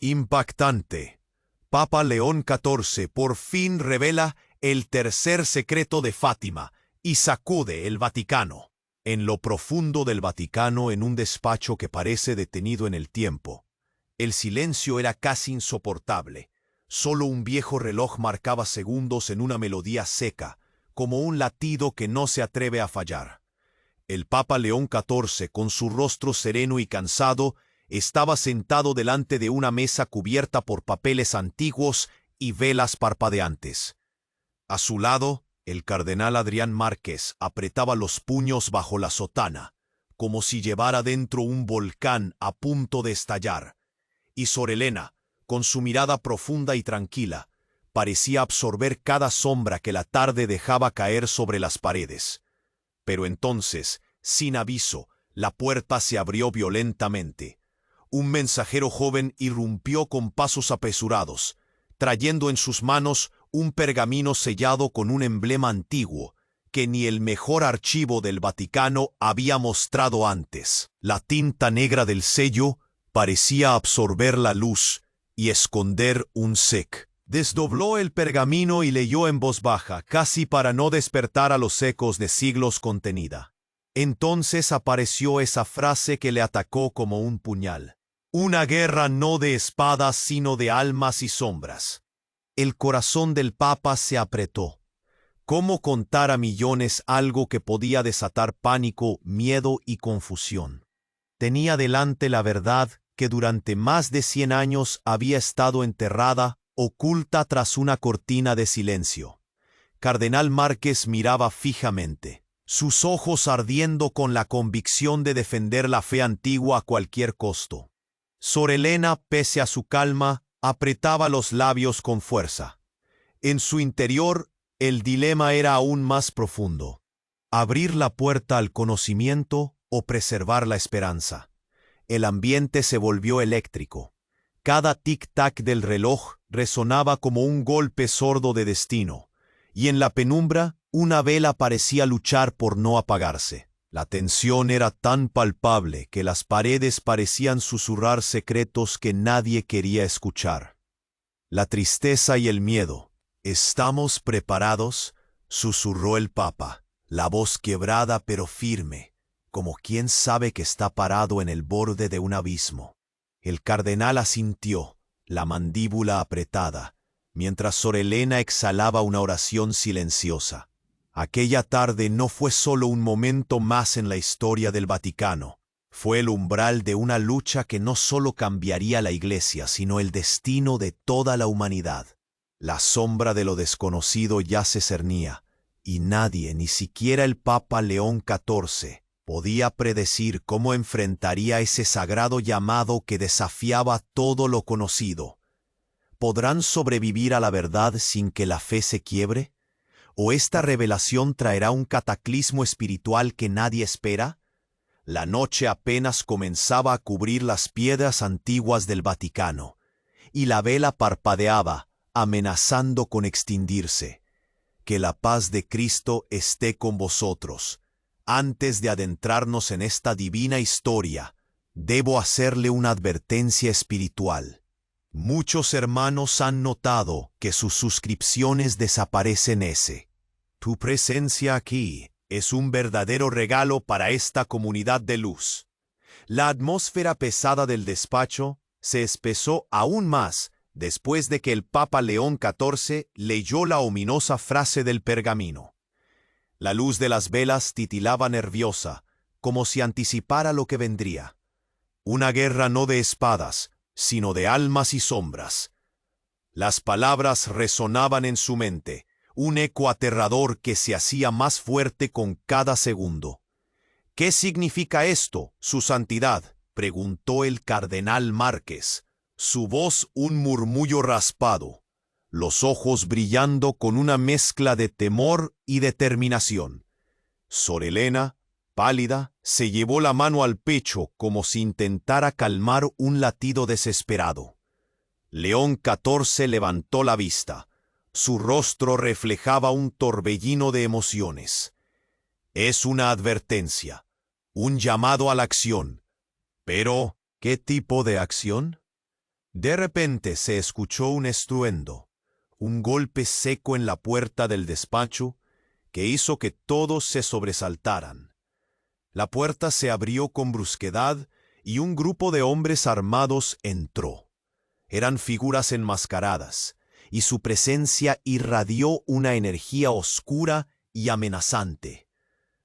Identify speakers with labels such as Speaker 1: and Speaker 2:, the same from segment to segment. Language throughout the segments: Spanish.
Speaker 1: Impactante. Papa León XIV por fin revela el tercer secreto de Fátima y sacude el Vaticano. En lo profundo del Vaticano, en un despacho que parece detenido en el tiempo, el silencio era casi insoportable. Solo un viejo reloj marcaba segundos en una melodía seca, como un latido que no se atreve a fallar. El Papa León XIV, con su rostro sereno y cansado, estaba sentado delante de una mesa cubierta por papeles antiguos y velas parpadeantes. A su lado, el cardenal Adrián Márquez apretaba los puños bajo la sotana, como si llevara dentro un volcán a punto de estallar. Y Sor Elena, con su mirada profunda y tranquila, parecía absorber cada sombra que la tarde dejaba caer sobre las paredes. Pero entonces, sin aviso, la puerta se abrió violentamente. Un mensajero joven irrumpió con pasos apresurados, trayendo en sus manos un pergamino sellado con un emblema antiguo, que ni el mejor archivo del Vaticano había mostrado antes. La tinta negra del sello parecía absorber la luz y esconder un sec. Desdobló el pergamino y leyó en voz baja, casi para no despertar a los ecos de siglos contenida. Entonces apareció esa frase que le atacó como un puñal. Una guerra no de espadas, sino de almas y sombras. El corazón del Papa se apretó. ¿Cómo contar a millones algo que podía desatar pánico, miedo y confusión? Tenía delante la verdad que durante más de 100 años había estado enterrada, oculta tras una cortina de silencio. Cardenal Márquez miraba fijamente, sus ojos ardiendo con la convicción de defender la fe antigua a cualquier costo. Sor Elena, pese a su calma, apretaba los labios con fuerza. En su interior, el dilema era aún más profundo: abrir la puerta al conocimiento o preservar la esperanza. El ambiente se volvió eléctrico. Cada tic-tac del reloj resonaba como un golpe sordo de destino, y en la penumbra una vela parecía luchar por no apagarse. La tensión era tan palpable que las paredes parecían susurrar secretos que nadie quería escuchar. La tristeza y el miedo. «¿Estamos preparados?», susurró el Papa, la voz quebrada pero firme, como quien sabe que está parado en el borde de un abismo. El cardenal asintió, la mandíbula apretada, mientras Sor Elena exhalaba una oración silenciosa. Aquella tarde no fue solo un momento más en la historia del Vaticano. Fue el umbral de una lucha que no solo cambiaría la Iglesia, sino el destino de toda la humanidad. La sombra de lo desconocido ya se cernía, y nadie, ni siquiera el Papa León XIV, podía predecir cómo enfrentaría ese sagrado llamado que desafiaba todo lo conocido. ¿Podrán sobrevivir a la verdad sin que la fe se quiebre? ¿O esta revelación traerá un cataclismo espiritual que nadie espera? La noche apenas comenzaba a cubrir las piedras antiguas del Vaticano, y la vela parpadeaba, amenazando con extinguirse. Que la paz de Cristo esté con vosotros. Antes de adentrarnos en esta divina historia, debo hacerle una advertencia espiritual. Muchos hermanos han notado que sus suscripciones desaparecen. Tu presencia aquí es un verdadero regalo para esta comunidad de luz. La atmósfera pesada del despacho se espesó aún más después de que el Papa León XIV leyó la ominosa frase del pergamino. La luz de las velas titilaba nerviosa, como si anticipara lo que vendría. Una guerra no de espadas, sino de almas y sombras. Las palabras resonaban en su mente, un eco aterrador que se hacía más fuerte con cada segundo. «¿Qué significa esto, su santidad?», preguntó el cardenal Márquez, su voz un murmullo raspado, los ojos brillando con una mezcla de temor y determinación. Sor Elena, pálida, se llevó la mano al pecho como si intentara calmar un latido desesperado. León XIV levantó la vista. Su rostro reflejaba un torbellino de emociones. «Es una advertencia, un llamado a la acción. Pero, ¿qué tipo de acción?», De repente se escuchó un estruendo, un golpe seco en la puerta del despacho que hizo que todos se sobresaltaran. La puerta se abrió con brusquedad y un grupo de hombres armados entró. Eran figuras enmascaradas, y su presencia irradió una energía oscura y amenazante.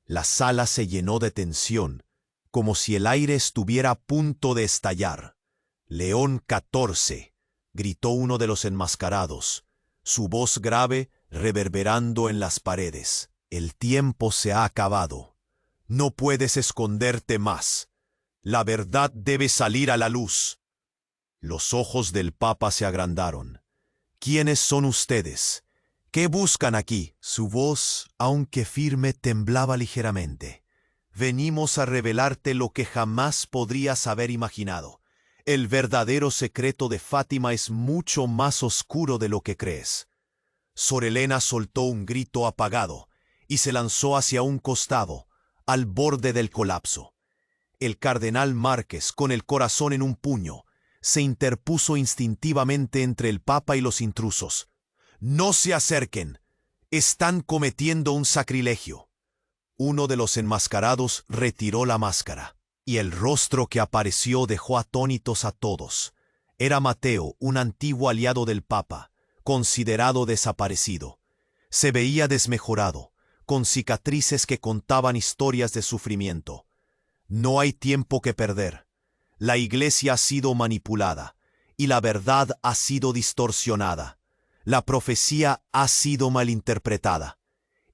Speaker 1: La sala se llenó de tensión, como si el aire estuviera a punto de estallar. «León 14», gritó uno de los enmascarados, su voz grave reverberando en las paredes. «El tiempo se ha acabado. No puedes esconderte más. La verdad debe salir a la luz». Los ojos del Papa se agrandaron. «¿Quiénes son ustedes? ¿Qué buscan aquí?» Su voz, aunque firme, temblaba ligeramente. «Venimos a revelarte lo que jamás podrías haber imaginado. El verdadero secreto de Fátima es mucho más oscuro de lo que crees». Sor Elena soltó un grito apagado y se lanzó hacia un costado, al borde del colapso. El cardenal Márquez, con el corazón en un puño, se interpuso instintivamente entre el Papa y los intrusos. «No se acerquen. Están cometiendo un sacrilegio». Uno de los enmascarados retiró la máscara, y el rostro que apareció dejó atónitos a todos. Era Mateo, un antiguo aliado del Papa, considerado desaparecido. Se veía desmejorado, con cicatrices que contaban historias de sufrimiento. «No hay tiempo que perder. La Iglesia ha sido manipulada, y la verdad ha sido distorsionada. La profecía ha sido malinterpretada,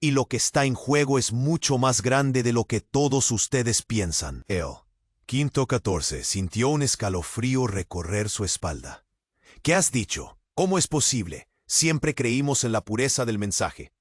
Speaker 1: y lo que está en juego es mucho más grande de lo que todos ustedes piensan». Quinto 14 sintió un escalofrío recorrer su espalda. «¿Qué has dicho? ¿Cómo es posible? Siempre creímos en la pureza del mensaje».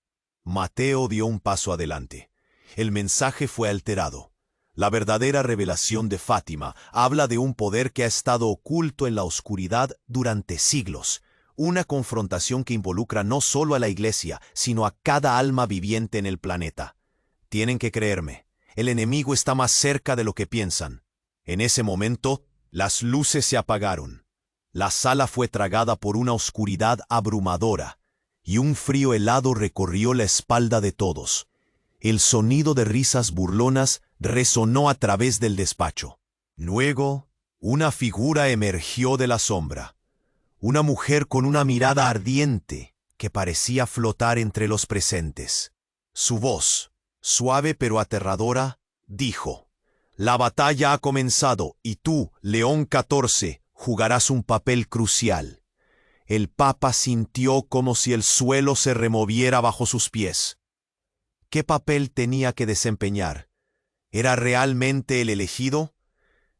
Speaker 1: Mateo dio un paso adelante. El mensaje fue alterado. La verdadera revelación de Fátima habla de un poder que ha estado oculto en la oscuridad durante siglos. Una confrontación que involucra no solo a la Iglesia, sino a cada alma viviente en el planeta. Tienen que creerme. El enemigo está más cerca de lo que piensan. En ese momento, las luces se apagaron. La sala fue tragada por una oscuridad abrumadora, y un frío helado recorrió la espalda de todos. El sonido de risas burlonas resonó a través del despacho. Luego, una figura emergió de la sombra. Una mujer con una mirada ardiente que parecía flotar entre los presentes. Su voz, suave pero aterradora, dijo: «La batalla ha comenzado y tú, León 14, jugarás un papel crucial». El Papa sintió como si el suelo se removiera bajo sus pies. ¿Qué papel tenía que desempeñar? ¿Era realmente el elegido?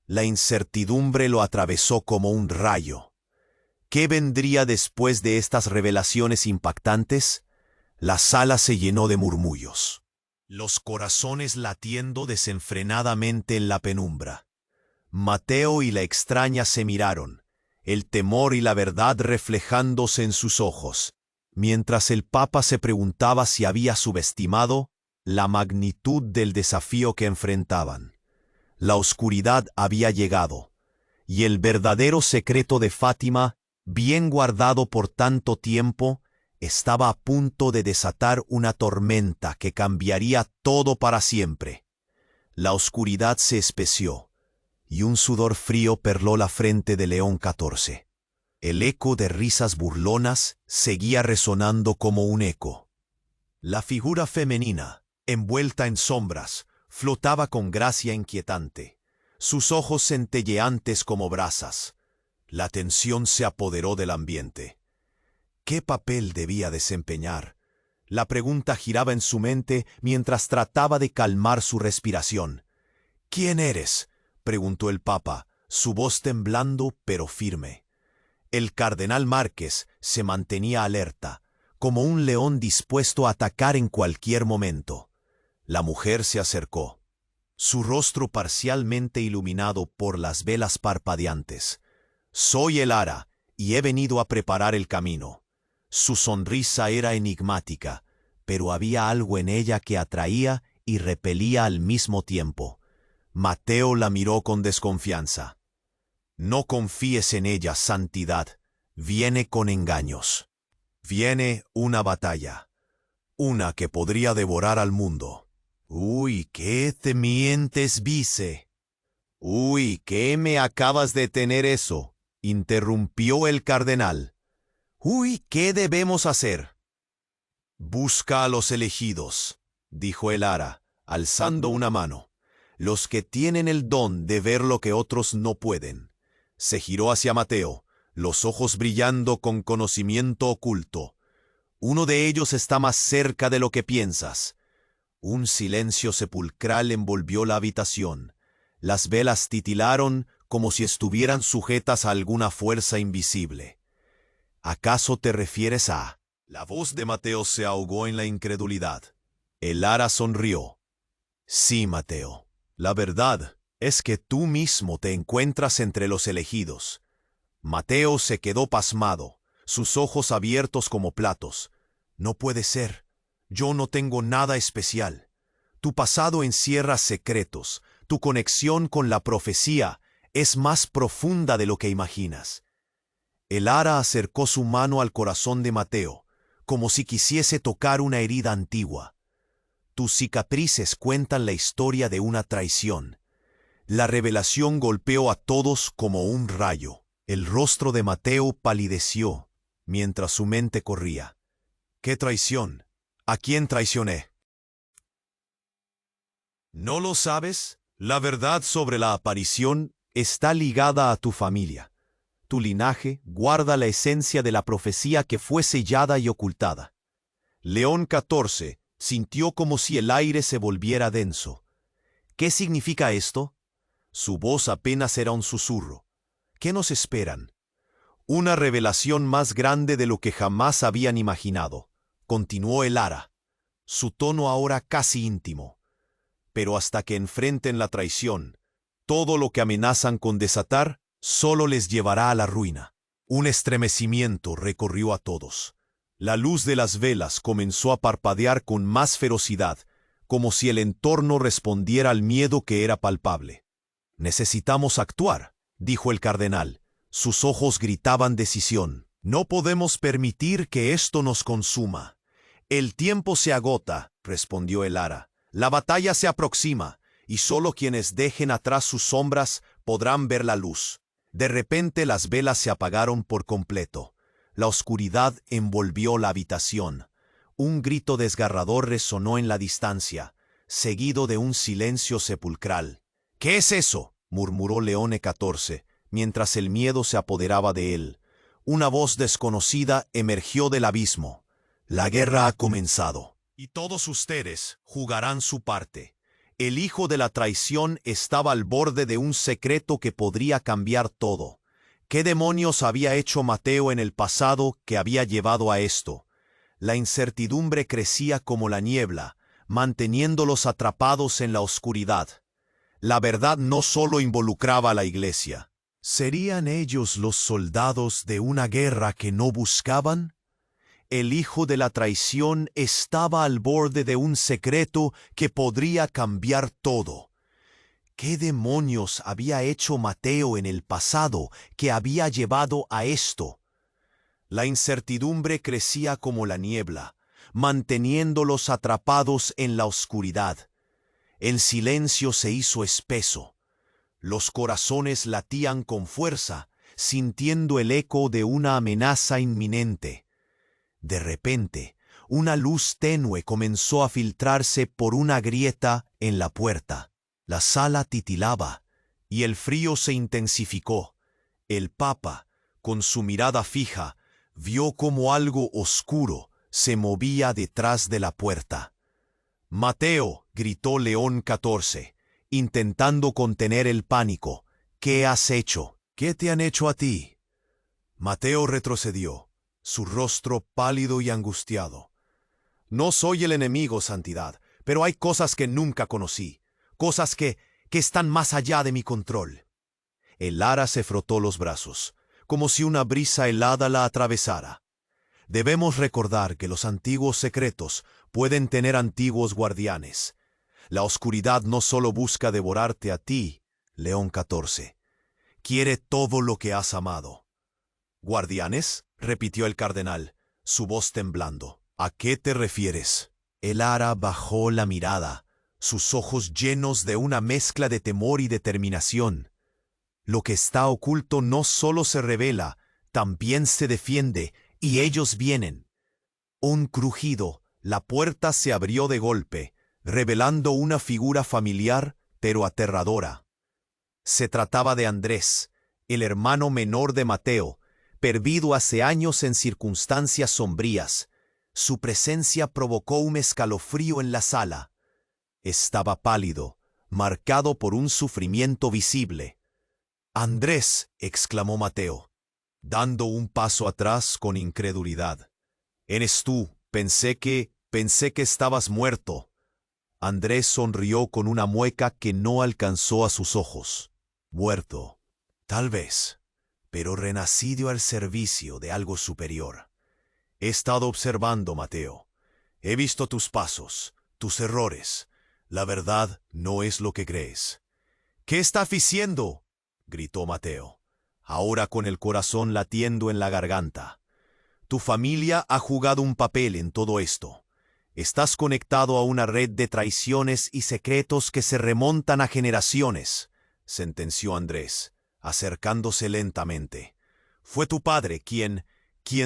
Speaker 1: La incertidumbre lo atravesó como un rayo. ¿Qué vendría después de estas revelaciones impactantes? La sala se llenó de murmullos, los corazones latiendo desenfrenadamente en la penumbra. Mateo y la extraña se miraron, el temor y la verdad reflejándose en sus ojos, mientras el Papa se preguntaba si había subestimado la magnitud del desafío que enfrentaban. La oscuridad había llegado, y el verdadero secreto de Fátima, bien guardado por tanto tiempo, estaba a punto de desatar una tormenta que cambiaría todo para siempre. La oscuridad se especió, y un sudor frío perló la frente de León 14. El eco de risas burlonas seguía resonando como un eco. La figura femenina, envuelta en sombras, flotaba con gracia inquietante, sus ojos centelleantes como brasas. La tensión se apoderó del ambiente. ¿Qué papel debía desempeñar? La pregunta giraba en su mente mientras trataba de calmar su respiración. «¿Quién eres?», preguntó el Papa, su voz temblando pero firme. El cardenal Márquez se mantenía alerta, como un león dispuesto a atacar en cualquier momento. La mujer se acercó, su rostro parcialmente iluminado por las velas parpadeantes. «Soy el Ara, y he venido a preparar el camino». Su sonrisa era enigmática, pero había algo en ella que atraía y repelía al mismo tiempo. Mateo la miró con desconfianza. No confíes en ella, Santidad. Viene con engaños. Viene una batalla. Una que podría devorar al mundo. Uy, ¿qué te mientes, vice? Uy, ¿qué me acabas de tener eso? Interrumpió el cardenal. Uy, ¿qué debemos hacer? Busca a los elegidos, dijo el ara, alzando una mano. Los que tienen el don de ver lo que otros no pueden. Se giró hacia Mateo, los ojos brillando con conocimiento oculto. Uno de ellos está más cerca de lo que piensas. Un silencio sepulcral envolvió la habitación. Las velas titilaron como si estuvieran sujetas a alguna fuerza invisible. ¿Acaso te refieres a...? La voz de Mateo se ahogó en la incredulidad. El ara sonrió. Sí, Mateo. La verdad es que tú mismo te encuentras entre los elegidos. Mateo se quedó pasmado, sus ojos abiertos como platos. No puede ser. Yo no tengo nada especial. Tu pasado encierra secretos. Tu conexión con la profecía es más profunda de lo que imaginas. El ara acercó su mano al corazón de Mateo, como si quisiese tocar una herida antigua. Tus cicatrices cuentan la historia de una traición. La revelación golpeó a todos como un rayo. El rostro de Mateo palideció, mientras su mente corría. ¿Qué traición? ¿A quién traicioné? ¿No lo sabes? La verdad sobre la aparición está ligada a tu familia. Tu linaje guarda la esencia de la profecía que fue sellada y ocultada. León XIV sintió como si el aire se volviera denso. ¿Qué significa esto? Su voz apenas era un susurro. ¿Qué nos esperan? Una revelación más grande de lo que jamás habían imaginado. Continuó el ara, su tono ahora casi íntimo. Pero hasta que enfrenten la traición, todo lo que amenazan con desatar solo les llevará a la ruina. Un estremecimiento recorrió a todos. La luz de las velas comenzó a parpadear con más ferocidad, como si el entorno respondiera al miedo que era palpable. Necesitamos actuar, dijo el cardenal. Sus ojos gritaban decisión. No podemos permitir que esto nos consuma. El tiempo se agota, respondió el ara. La batalla se aproxima, y solo quienes dejen atrás sus sombras podrán ver la luz. De repente las velas se apagaron por completo. La oscuridad envolvió la habitación. Un grito desgarrador resonó en la distancia, seguido de un silencio sepulcral. ¿Qué es eso?, murmuró Leone XIV, mientras el miedo se apoderaba de él. Una voz desconocida emergió del abismo. La guerra ha comenzado. Y todos ustedes jugarán su parte. El hijo de la traición estaba al borde de un secreto que podría cambiar todo. ¿Qué demonios había hecho Mateo en el pasado que había llevado a esto? La incertidumbre crecía como la niebla, manteniéndolos atrapados en la oscuridad. La verdad no solo involucraba a la iglesia. ¿Serían ellos los soldados de una guerra que no buscaban? El hijo de la traición estaba al borde de un secreto que podría cambiar todo. ¿Qué demonios había hecho Mateo en el pasado que había llevado a esto? La incertidumbre crecía como la niebla, manteniéndolos atrapados en la oscuridad. El silencio se hizo espeso. Los corazones latían con fuerza, sintiendo el eco de una amenaza inminente. De repente, una luz tenue comenzó a filtrarse por una grieta en la puerta. La sala titilaba, y el frío se intensificó. El Papa, con su mirada fija, vio como algo oscuro se movía detrás de la puerta. «Mateo», gritó León XIV, intentando contener el pánico. «¿Qué has hecho? ¿Qué te han hecho a ti?» Mateo retrocedió, su rostro pálido y angustiado. «No soy el enemigo, Santidad, pero hay cosas que nunca conocí, cosas que están más allá de mi control». El ara se frotó los brazos, como si una brisa helada la atravesara. Debemos recordar que los antiguos secretos pueden tener antiguos guardianes. La oscuridad no solo busca devorarte a ti, León XIV. quiere todo lo que has amado. ¿Guardianes? Repitió el cardenal, su voz temblando. ¿A qué te refieres? El ara bajó la mirada, sus ojos llenos de una mezcla de temor y determinación. Lo que está oculto no solo se revela, también se defiende, y ellos vienen. Un crujido, la puerta se abrió de golpe, revelando una figura familiar pero aterradora. Se trataba de Andrés, el hermano menor de Mateo, perdido hace años en circunstancias sombrías. Su presencia provocó un escalofrío en la sala. Estaba pálido, marcado por un sufrimiento visible. «Andrés», exclamó Mateo, dando un paso atrás con incredulidad. «Eres tú. Pensé que estabas muerto». Andrés sonrió con una mueca que no alcanzó a sus ojos. «Muerto, tal vez, pero renacido al servicio de algo superior. He estado observando, Mateo. He visto tus pasos, tus errores. La verdad no es lo que crees». «¿Qué estás diciendo?», gritó Mateo, ahora con el corazón latiendo en la garganta. «Tu familia ha jugado un papel en todo esto. Estás conectado a una red de traiciones y secretos que se remontan a generaciones», sentenció Andrés, acercándose lentamente. «Fue tu padre quien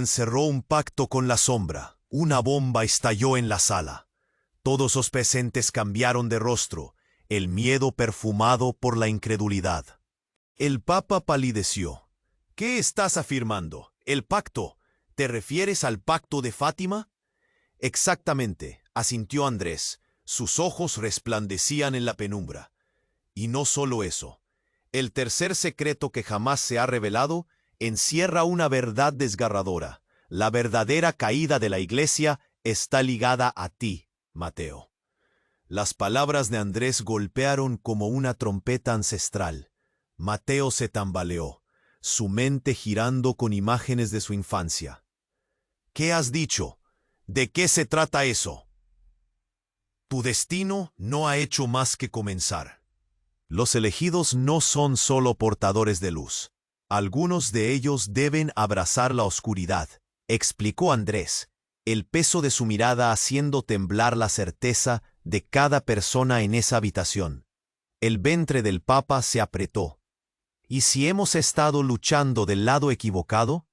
Speaker 1: cerró un pacto con la sombra». Una bomba estalló en la sala. Todos los presentes cambiaron de rostro, el miedo perfumado por la incredulidad. El Papa palideció. «¿Qué estás afirmando? ¿El pacto? ¿Te refieres al pacto de Fátima?» «Exactamente», asintió Andrés. Sus ojos resplandecían en la penumbra. «Y no solo eso. El tercer secreto que jamás se ha revelado encierra una verdad desgarradora. La verdadera caída de la Iglesia está ligada a ti, Mateo». Las palabras de Andrés golpearon como una trompeta ancestral. Mateo se tambaleó, su mente girando con imágenes de su infancia. «¿Qué has dicho? ¿De qué se trata eso?» «Tu destino no ha hecho más que comenzar. Los elegidos no son solo portadores de luz. Algunos de ellos deben abrazar la oscuridad», explicó Andrés, el peso de su mirada haciendo temblar la certeza de cada persona en esa habitación. El vientre del Papa se apretó. «¿Y si hemos estado luchando del lado equivocado?»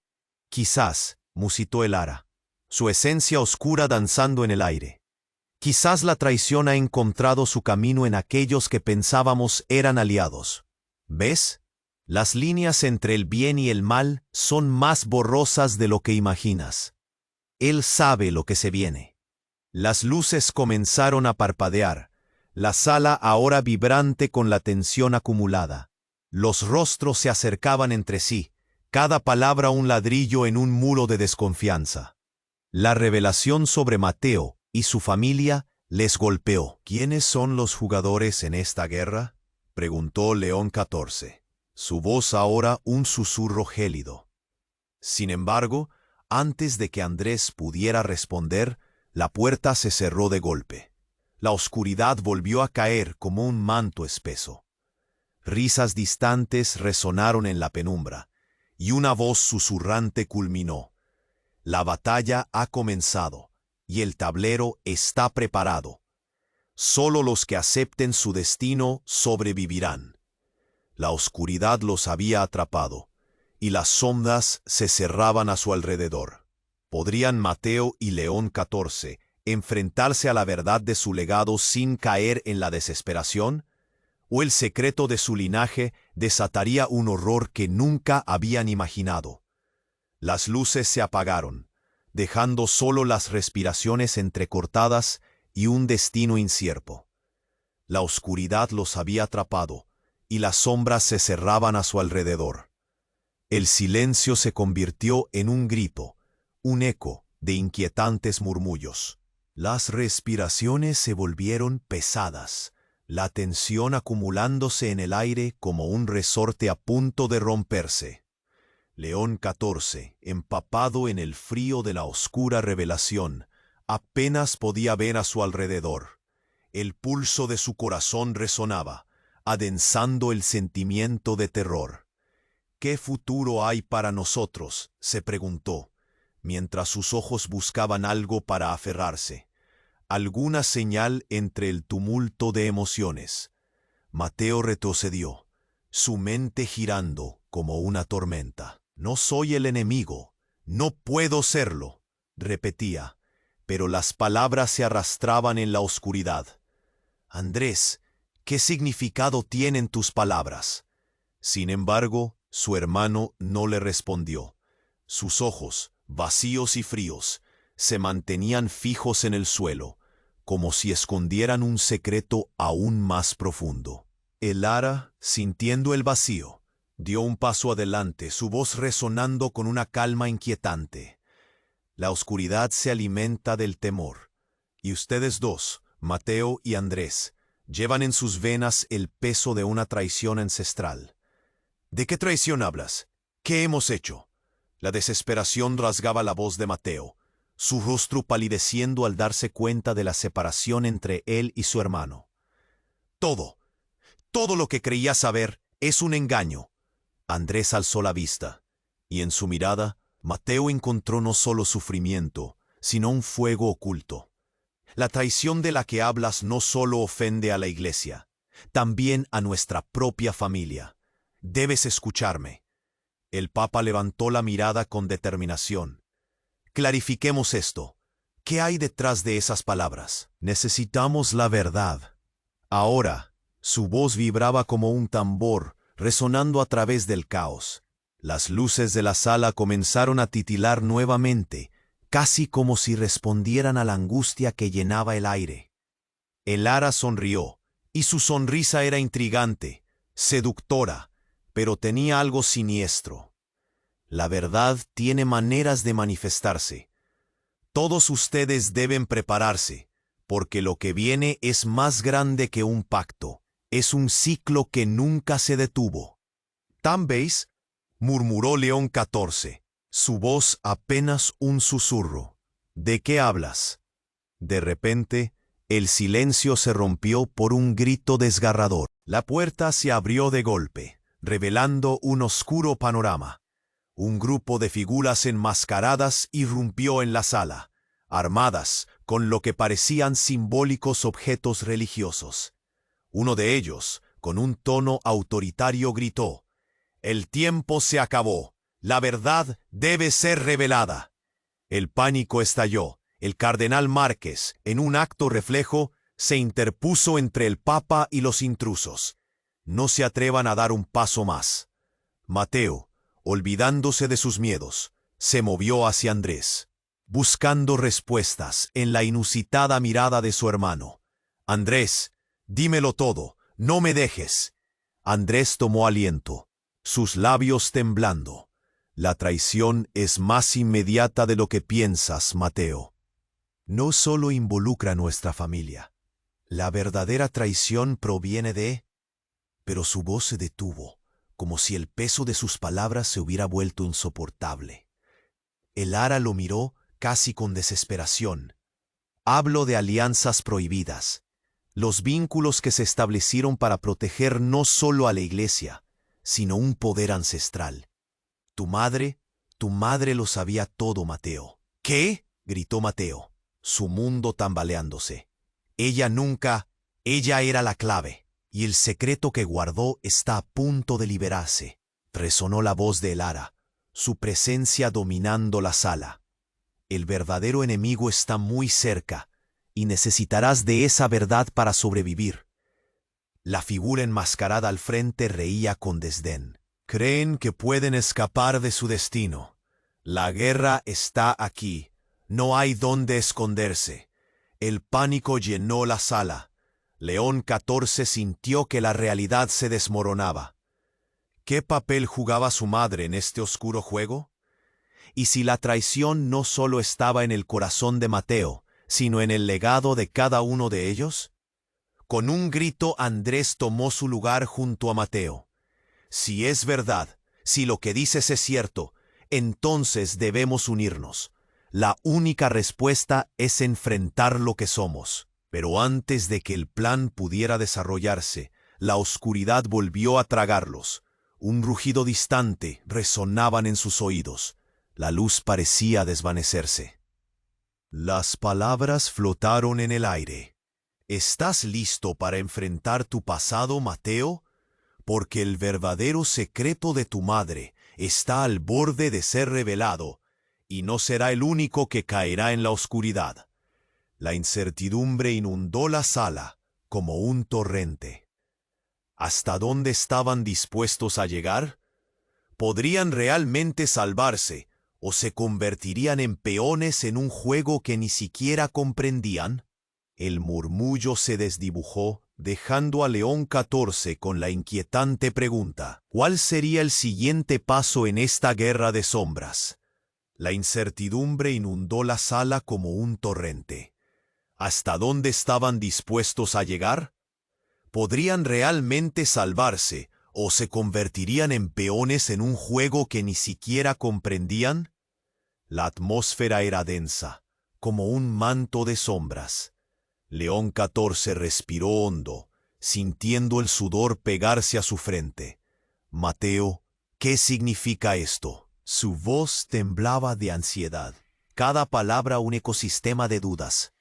Speaker 1: «Quizás», musitó el ara, su esencia oscura danzando en el aire. «Quizás la traición ha encontrado su camino en aquellos que pensábamos eran aliados. ¿Ves? Las líneas entre el bien y el mal son más borrosas de lo que imaginas. Él sabe lo que se viene». Las luces comenzaron a parpadear, la sala ahora vibrante con la tensión acumulada. Los rostros se acercaban entre sí, cada palabra un ladrillo en un muro de desconfianza. La revelación sobre Mateo y su familia les golpeó. «¿Quiénes son los jugadores en esta guerra?», preguntó León XIV, su voz ahora un susurro gélido. Sin embargo, antes de que Andrés pudiera responder, la puerta se cerró de golpe. La oscuridad volvió a caer como un manto espeso. Risas distantes resonaron en la penumbra, y una voz susurrante culminó. «La batalla ha comenzado, y el tablero está preparado. Solo los que acepten su destino sobrevivirán». La oscuridad los había atrapado, y las sombras se cerraban a su alrededor. ¿Podrían Mateo y León XIV enfrentarse a la verdad de su legado sin caer en la desesperación? ¿O el secreto de su linaje desataría un horror que nunca habían imaginado? Las luces se apagaron, dejando solo las respiraciones entrecortadas y un destino incierto. La oscuridad los había atrapado, y las sombras se cerraban a su alrededor. El silencio se convirtió en un grito, un eco de inquietantes murmullos. Las respiraciones se volvieron pesadas, la tensión acumulándose en el aire como un resorte a punto de romperse. León XIV, empapado en el frío de la oscura revelación, apenas podía ver a su alrededor. El pulso de su corazón resonaba, adensando el sentimiento de terror. ¿Qué futuro hay para nosotros?, se preguntó, mientras sus ojos buscaban algo para aferrarse, alguna señal entre el tumulto de emociones. Mateo retrocedió, su mente girando como una tormenta. No soy el enemigo, no puedo serlo, repetía, pero las palabras se arrastraban en la oscuridad. Andrés, ¿qué significado tienen tus palabras? Sin embargo, su hermano no le respondió. Sus ojos, vacíos y fríos, se mantenían fijos en el suelo, como si escondieran un secreto aún más profundo. El Ara, sintiendo el vacío, dio un paso adelante, su voz resonando con una calma inquietante. La oscuridad se alimenta del temor, y ustedes dos, Mateo y Andrés, llevan en sus venas el peso de una traición ancestral. ¿De qué traición hablas? ¿Qué hemos hecho? La desesperación rasgaba la voz de Mateo, su rostro palideciendo al darse cuenta de la separación entre él y su hermano. Todo lo que creía saber es un engaño. Andrés alzó la vista, y en su mirada, Mateo encontró no solo sufrimiento, sino un fuego oculto. La traición de la que hablas no solo ofende a la Iglesia, también a nuestra propia familia. Debes escucharme. El Papa levantó la mirada con determinación. Clarifiquemos esto. ¿Qué hay detrás de esas palabras? Necesitamos la verdad. Ahora, su voz vibraba como un tambor, resonando a través del caos. Las luces de la sala comenzaron a titilar nuevamente, casi como si respondieran a la angustia que llenaba el aire. El Ara sonrió, y su sonrisa era intrigante, seductora, pero tenía algo siniestro. La verdad tiene maneras de manifestarse. Todos ustedes deben prepararse, porque lo que viene es más grande que un pacto. Es un ciclo que nunca se detuvo. ¿Tambéis?, murmuró León XIV, su voz apenas un susurro. ¿De qué hablas? De repente, el silencio se rompió por un grito desgarrador. La puerta se abrió de golpe, revelando un oscuro panorama. Un grupo de figuras enmascaradas irrumpió en la sala, armadas con lo que parecían simbólicos objetos religiosos. Uno de ellos, con un tono autoritario, gritó: «El tiempo se acabó. La verdad debe ser revelada». El pánico estalló. El cardenal Márquez, en un acto reflejo, se interpuso entre el Papa y los intrusos. No se atrevan a dar un paso más. Mateo, olvidándose de sus miedos, se movió hacia Andrés, buscando respuestas en la inusitada mirada de su hermano. «Andrés, dímelo todo, no me dejes». Andrés tomó aliento, sus labios temblando. «La traición es más inmediata de lo que piensas, Mateo. No solo involucra a nuestra familia. La verdadera traición proviene de...» Pero su voz se detuvo, como si el peso de sus palabras se hubiera vuelto insoportable. El Ara lo miró casi con desesperación. «Hablo de alianzas prohibidas. Los vínculos que se establecieron para proteger no solo a la Iglesia, sino un poder ancestral. Tu madre lo sabía todo, Mateo». «¿Qué?», gritó Mateo, su mundo tambaleándose. Ella era la clave, y el secreto que guardó está a punto de liberarse». Resonó la voz de El Ara, su presencia dominando la sala. «El verdadero enemigo está muy cerca, y necesitarás de esa verdad para sobrevivir». La figura enmascarada al frente reía con desdén. «Creen que pueden escapar de su destino. La guerra está aquí. No hay dónde esconderse». El pánico llenó la sala. León XIV sintió que la realidad se desmoronaba. ¿Qué papel jugaba su madre en este oscuro juego? ¿Y si la traición no solo estaba en el corazón de Mateo, sino en el legado de cada uno de ellos? Con un grito, Andrés tomó su lugar junto a Mateo. «Si es verdad, si lo que dices es cierto, entonces debemos unirnos. La única respuesta es enfrentar lo que somos». Pero antes de que el plan pudiera desarrollarse, la oscuridad volvió a tragarlos. Un rugido distante resonaban en sus oídos. La luz parecía desvanecerse. Las palabras flotaron en el aire. ¿Estás listo para enfrentar tu pasado, Mateo? Porque el verdadero secreto de tu madre está al borde de ser revelado, y no será el único que caerá en la oscuridad. La incertidumbre inundó la sala como un torrente. ¿Hasta dónde estaban dispuestos a llegar? ¿Podrían realmente salvarse o se convertirían en peones en un juego que ni siquiera comprendían? El murmullo se desdibujó, dejando a León XIV con la inquietante pregunta: ¿cuál sería el siguiente paso en esta guerra de sombras? La incertidumbre inundó la sala como un torrente. ¿Hasta dónde estaban dispuestos a llegar? ¿Podrían realmente salvarse o se convertirían en peones en un juego que ni siquiera comprendían? La atmósfera era densa, como un manto de sombras. León XIV respiró hondo, sintiendo el sudor pegarse a su frente. Mateo, ¿qué significa esto? Su voz temblaba de ansiedad, cada palabra un ecosistema de dudas.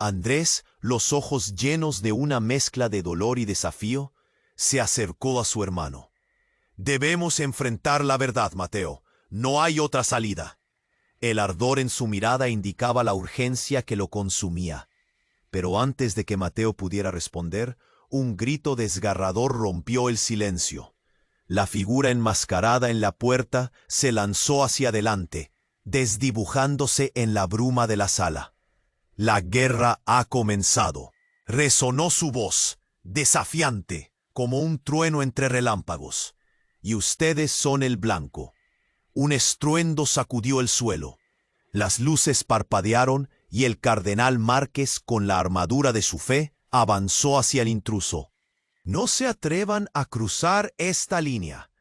Speaker 1: Andrés, los ojos llenos de una mezcla de dolor y desafío, se acercó a su hermano. Debemos enfrentar la verdad, Mateo. No hay otra salida. El ardor en su mirada indicaba la urgencia que lo consumía. Pero antes de que Mateo pudiera responder, un grito desgarrador rompió el silencio. La figura enmascarada en la puerta se lanzó hacia adelante, desdibujándose en la bruma de la sala. La guerra ha comenzado. Resonó su voz, desafiante, como un trueno entre relámpagos. Y ustedes son el blanco. Un estruendo sacudió el suelo. Las luces parpadearon y el cardenal Márquez, con la armadura de su fe, avanzó hacia el intruso. No se atrevan a cruzar esta línea.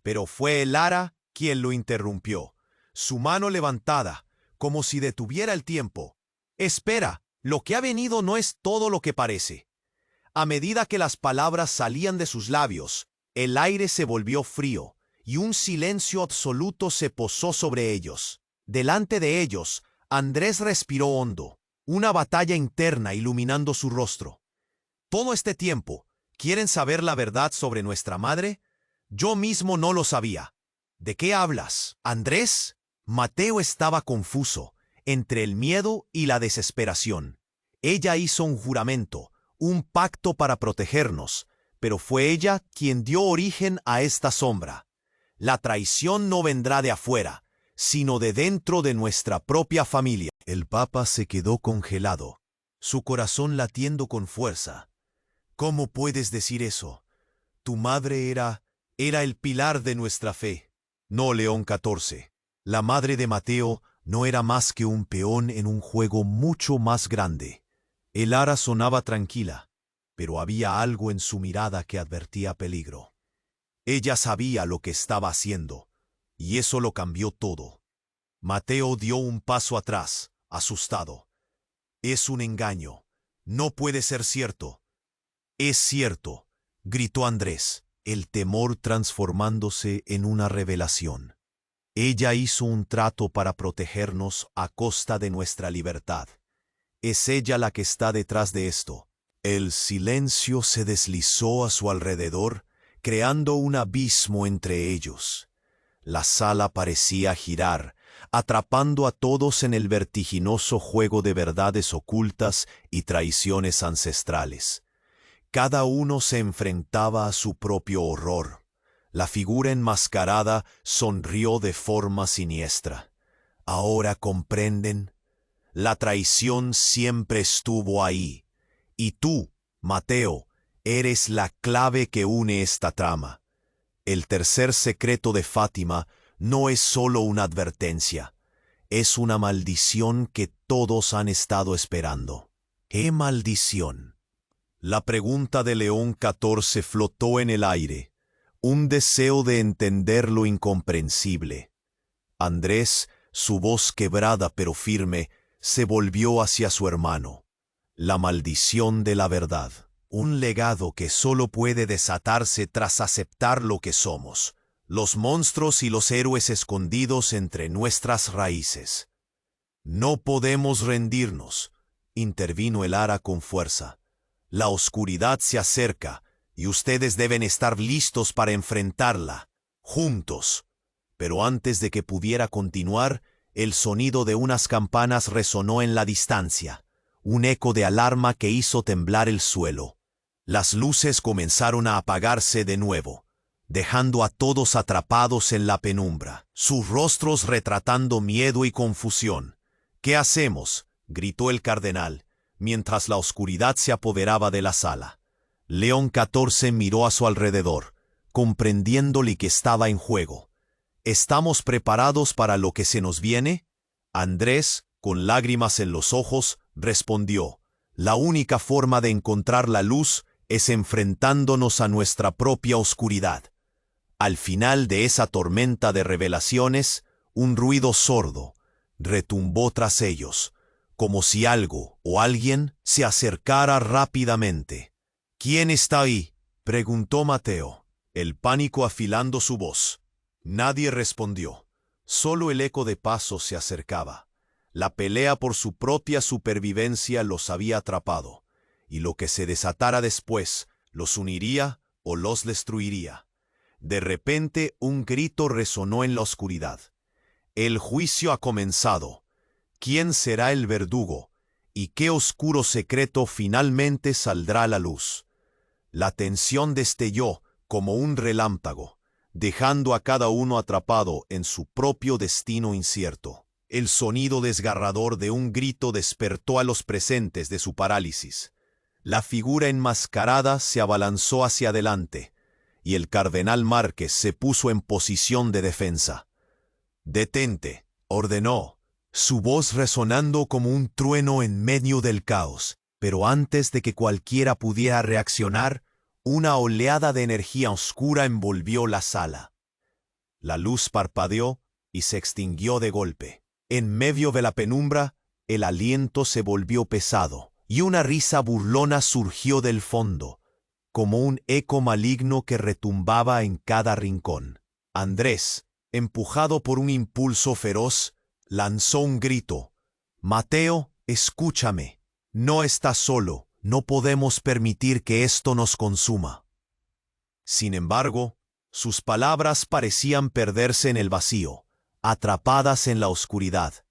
Speaker 1: Pero fue Lara quien lo interrumpió, su mano levantada, como si detuviera el tiempo. Espera, lo que ha venido no es todo lo que parece. A medida que las palabras salían de sus labios, el aire se volvió frío y un silencio absoluto se posó sobre ellos. Delante de ellos, Andrés respiró hondo, una batalla interna iluminando su rostro. Todo este tiempo, ¿quieren saber la verdad sobre nuestra madre? Yo mismo no lo sabía. ¿De qué hablas, Andrés? Mateo estaba confuso, entre el miedo y la desesperación. Ella hizo un juramento, un pacto para protegernos, pero fue ella quien dio origen a esta sombra. La traición no vendrá de afuera, sino de dentro de nuestra propia familia. El Papa se quedó congelado, su corazón latiendo con fuerza. ¿Cómo puedes decir eso? Tu madre era el pilar de nuestra fe. No, León XIV. La madre de Mateo no era más que un peón en un juego mucho más grande. El ara sonaba tranquila, pero había algo en su mirada que advertía peligro. Ella sabía lo que estaba haciendo, y eso lo cambió todo. Mateo dio un paso atrás, asustado. Es un engaño. No puede ser cierto. Es cierto, gritó Andrés, el temor transformándose en una revelación. Ella hizo un trato para protegernos a costa de nuestra libertad. Es ella la que está detrás de esto. El silencio se deslizó a su alrededor, creando un abismo entre ellos. La sala parecía girar, atrapando a todos en el vertiginoso juego de verdades ocultas y traiciones ancestrales. Cada uno se enfrentaba a su propio horror. La figura enmascarada sonrió de forma siniestra. ¿Ahora comprenden? La traición siempre estuvo ahí. Y tú, Mateo, eres la clave que une esta trama. El tercer secreto de Fátima no es solo una advertencia. Es una maldición que todos han estado esperando. ¿Qué maldición? La pregunta de León XIV flotó en el aire. Un deseo de entender lo incomprensible. Andrés, su voz quebrada pero firme, se volvió hacia su hermano. La maldición de la verdad. Un legado que solo puede desatarse tras aceptar lo que somos, los monstruos y los héroes escondidos entre nuestras raíces. No podemos rendirnos, intervino el Ara con fuerza. La oscuridad se acerca, y ustedes deben estar listos para enfrentarla, juntos. Pero antes de que pudiera continuar, el sonido de unas campanas resonó en la distancia, un eco de alarma que hizo temblar el suelo. Las luces comenzaron a apagarse de nuevo, dejando a todos atrapados en la penumbra, sus rostros retratando miedo y confusión. «¿Qué hacemos?», gritó el cardenal, mientras la oscuridad se apoderaba de la sala. León XIV miró a su alrededor, comprendiéndole que estaba en juego. «¿Estamos preparados para lo que se nos viene?». Andrés, con lágrimas en los ojos, respondió: «La única forma de encontrar la luz es enfrentándonos a nuestra propia oscuridad». Al final de esa tormenta de revelaciones, un ruido sordo retumbó tras ellos, como si algo o alguien se acercara rápidamente. «¿Quién está ahí?», preguntó Mateo, el pánico afilando su voz. Nadie respondió, solo el eco de pasos se acercaba. La pelea por su propia supervivencia los había atrapado, y lo que se desatara después los uniría o los destruiría. De repente un grito resonó en la oscuridad. «El juicio ha comenzado. ¿Quién será el verdugo? ¿Y qué oscuro secreto finalmente saldrá a la luz?». La tensión destelló como un relámpago, dejando a cada uno atrapado en su propio destino incierto. El sonido desgarrador de un grito despertó a los presentes de su parálisis. La figura enmascarada se abalanzó hacia adelante, y el cardenal Márquez se puso en posición de defensa. «Detente», ordenó, su voz resonando como un trueno en medio del caos. Pero antes de que cualquiera pudiera reaccionar, una oleada de energía oscura envolvió la sala. La luz parpadeó y se extinguió de golpe. En medio de la penumbra, el aliento se volvió pesado, y una risa burlona surgió del fondo, como un eco maligno que retumbaba en cada rincón. Andrés, empujado por un impulso feroz, lanzó un grito: «Mateo, escúchame. No estás solo. No podemos permitir que esto nos consuma». Sin embargo, sus palabras parecían perderse en el vacío, atrapadas en la oscuridad.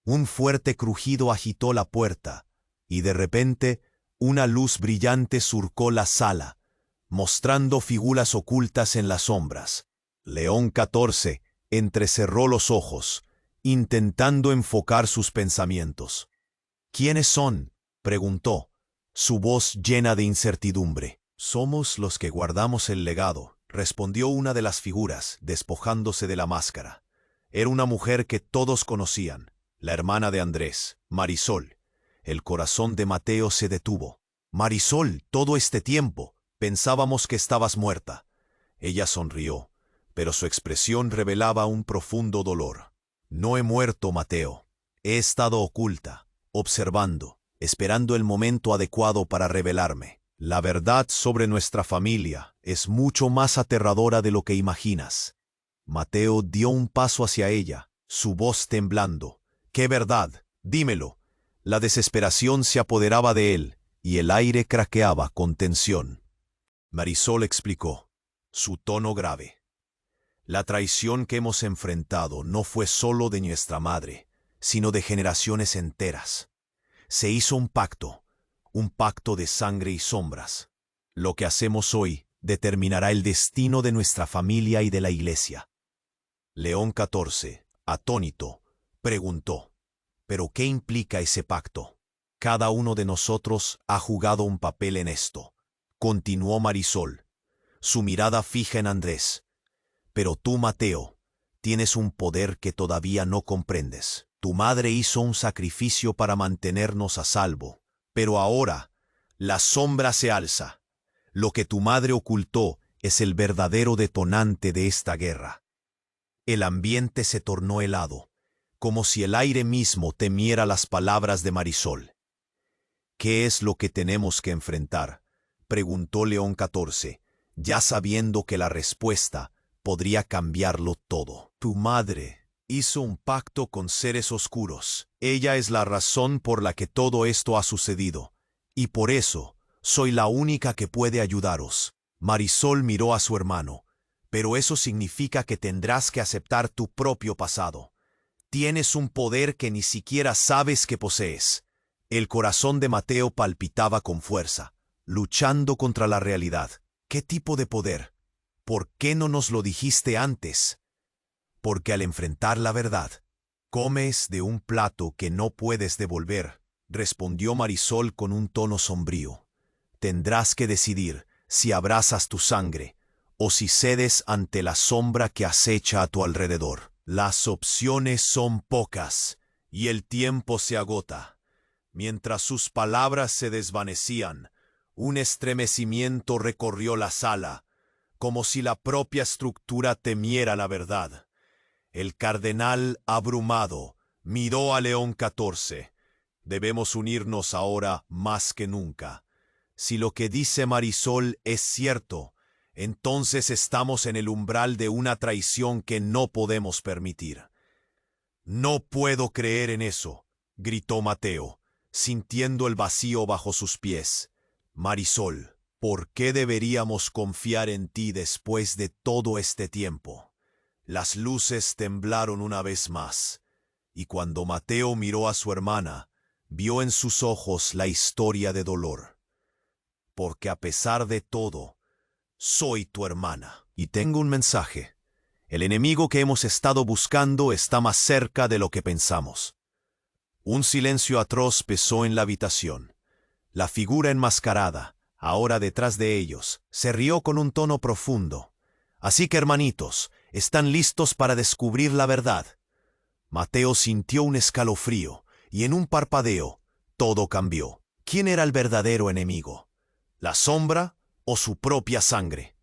Speaker 1: Un fuerte crujido agitó la puerta, y de repente una luz brillante surcó la sala, mostrando figuras ocultas en las sombras. León XIV entrecerró los ojos, intentando enfocar sus pensamientos. «¿Quiénes son?», preguntó, su voz llena de incertidumbre. «Somos los que guardamos el legado», respondió una de las figuras, despojándose de la máscara. Era una mujer que todos conocían, la hermana de Andrés, Marisol. El corazón de Mateo se detuvo. «Marisol, todo este tiempo pensábamos que estabas muerta». Ella sonrió, pero su expresión revelaba un profundo dolor. «No he muerto, Mateo. He estado oculta, observando, esperando el momento adecuado para revelarme. La verdad sobre nuestra familia es mucho más aterradora de lo que imaginas». Mateo dio un paso hacia ella, su voz temblando. «¿Qué verdad? Dímelo». La desesperación se apoderaba de él, y el aire craqueaba con tensión. Marisol explicó, su tono grave: «La traición que hemos enfrentado no fue solo de nuestra madre, sino de generaciones enteras. Se hizo un pacto de sangre y sombras. Lo que hacemos hoy determinará el destino de nuestra familia y de la Iglesia». León XIV, atónito, preguntó: «¿Pero qué implica ese pacto?». «Cada uno de nosotros ha jugado un papel en esto», continuó Marisol, su mirada fija en Andrés. «Pero tú, Mateo, tienes un poder que todavía no comprendes. Tu madre hizo un sacrificio para mantenernos a salvo, pero ahora la sombra se alza. Lo que tu madre ocultó es el verdadero detonante de esta guerra». El ambiente se tornó helado, como si el aire mismo temiera las palabras de Marisol. «¿Qué es lo que tenemos que enfrentar?», preguntó León XIV, ya sabiendo que la respuesta podría cambiarlo todo. Tu madre hizo un pacto con seres oscuros. Ella es la razón por la que todo esto ha sucedido, y por eso soy la única que puede ayudaros. Marisol miró a su hermano. Pero eso significa que tendrás que aceptar tu propio pasado. Tienes un poder que ni siquiera sabes que posees. El corazón de Mateo palpitaba con fuerza, luchando contra la realidad. ¿Qué tipo de poder? ¿Por qué no nos lo dijiste antes? Porque al enfrentar la verdad, comes de un plato que no puedes devolver, respondió Marisol con un tono sombrío. Tendrás que decidir si abrazas tu sangre o si cedes ante la sombra que acecha a tu alrededor. Las opciones son pocas y el tiempo se agota. Mientras sus palabras se desvanecían, un estremecimiento recorrió la sala, como si la propia estructura temiera la verdad. El cardenal, abrumado, miró a León XIV. Debemos unirnos ahora más que nunca. Si lo que dice Marisol es cierto, entonces estamos en el umbral de una traición que no podemos permitir. No puedo creer en eso, gritó Mateo, sintiendo el vacío bajo sus pies. Marisol, ¿por qué deberíamos confiar en ti después de todo este tiempo? Las luces temblaron una vez más, y cuando Mateo miró a su hermana, vio en sus ojos la historia de dolor. Porque a pesar de todo, soy tu hermana. Y tengo un mensaje. El enemigo que hemos estado buscando está más cerca de lo que pensamos. Un silencio atroz pesó en la habitación. La figura enmascarada, ahora detrás de ellos, se rió con un tono profundo. Así que, hermanitos, ¿están listos para descubrir la verdad? Mateo sintió un escalofrío, y en un parpadeo, todo cambió. ¿Quién era el verdadero enemigo? ¿La sombra o su propia sangre?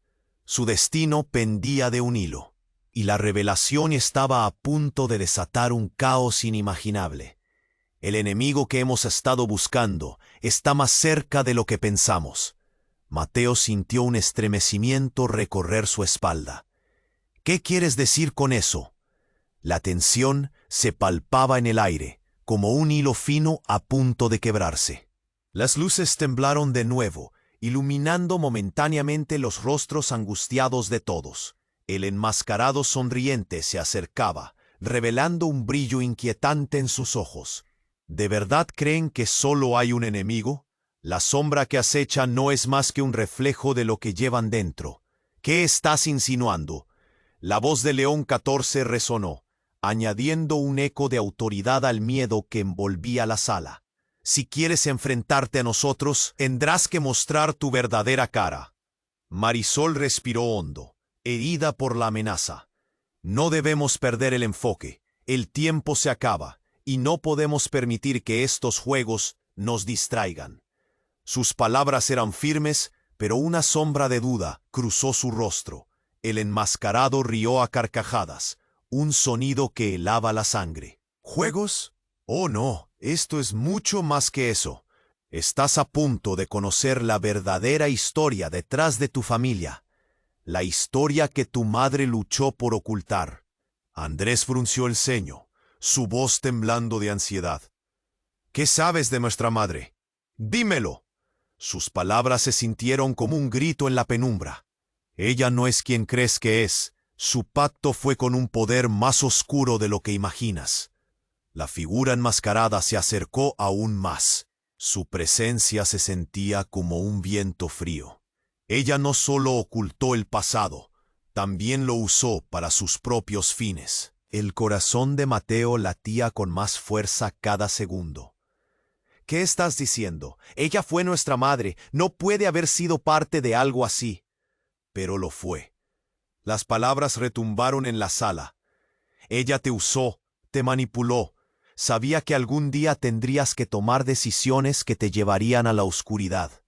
Speaker 1: Su destino pendía de un hilo, y la revelación estaba a punto de desatar un caos inimaginable. El enemigo que hemos estado buscando está más cerca de lo que pensamos. Mateo sintió un estremecimiento recorrer su espalda. ¿Qué quieres decir con eso? La tensión se palpaba en el aire, como un hilo fino a punto de quebrarse. Las luces temblaron de nuevo, iluminando momentáneamente los rostros angustiados de todos. El enmascarado sonriente se acercaba, revelando un brillo inquietante en sus ojos. ¿De verdad creen que solo hay un enemigo? La sombra que acecha no es más que un reflejo de lo que llevan dentro. ¿Qué estás insinuando? La voz de León XIV resonó, añadiendo un eco de autoridad al miedo que envolvía la sala. Si quieres enfrentarte a nosotros, tendrás que mostrar tu verdadera cara. Marisol respiró hondo, herida por la amenaza. No debemos perder el enfoque. El tiempo se acaba, y no podemos permitir que estos juegos nos distraigan. Sus palabras eran firmes, pero una sombra de duda cruzó su rostro. El enmascarado rió a carcajadas, un sonido que helaba la sangre. ¿Juegos? Oh no, esto es mucho más que eso. Estás a punto de conocer la verdadera historia detrás de tu familia, la historia que tu madre luchó por ocultar. Andrés frunció el ceño, su voz temblando de ansiedad. ¿Qué sabes de nuestra madre? ¡Dímelo! Sus palabras se sintieron como un grito en la penumbra. Ella no es quien crees que es. Su pacto fue con un poder más oscuro de lo que imaginas. La figura enmascarada se acercó aún más. Su presencia se sentía como un viento frío. Ella no solo ocultó el pasado, también lo usó para sus propios fines. El corazón de Mateo latía con más fuerza cada segundo. ¿Qué estás diciendo? Ella fue nuestra madre. No puede haber sido parte de algo así. Pero lo fue. Las palabras retumbaron en la sala. Ella te usó, te manipuló. Sabía que algún día tendrías que tomar decisiones que te llevarían a la oscuridad.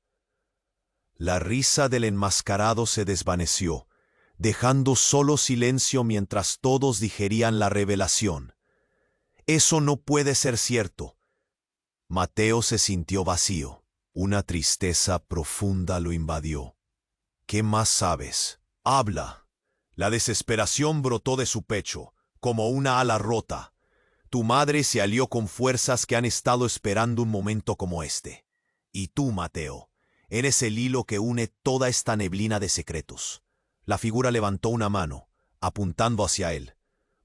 Speaker 1: La risa del enmascarado se desvaneció, dejando solo silencio mientras todos digerían la revelación. Eso no puede ser cierto. Mateo se sintió vacío. Una tristeza profunda lo invadió. ¿Qué más sabes? Habla. La desesperación brotó de su pecho, como una ala rota. Tu madre se alió con fuerzas que han estado esperando un momento como este. Y tú, Mateo, eres el hilo que une toda esta neblina de secretos. La figura levantó una mano, apuntando hacia él.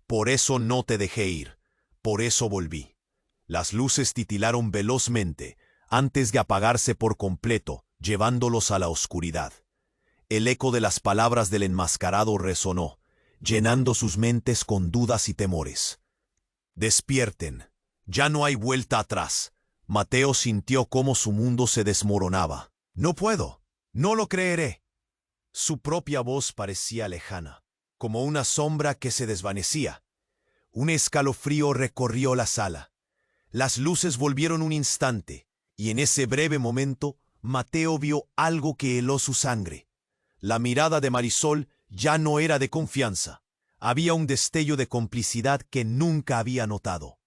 Speaker 1: Por eso no te dejé ir. Por eso volví. Las luces titilaron velozmente, antes de apagarse por completo, llevándolos a la oscuridad. El eco de las palabras del enmascarado resonó, llenando sus mentes con dudas y temores. Despierten. Ya no hay vuelta atrás. Mateo sintió cómo su mundo se desmoronaba. No puedo. No lo creeré. Su propia voz parecía lejana, como una sombra que se desvanecía. Un escalofrío recorrió la sala. Las luces volvieron un instante, y en ese breve momento, Mateo vio algo que heló su sangre. La mirada de Marisol ya no era de confianza. Había un destello de complicidad que nunca había notado.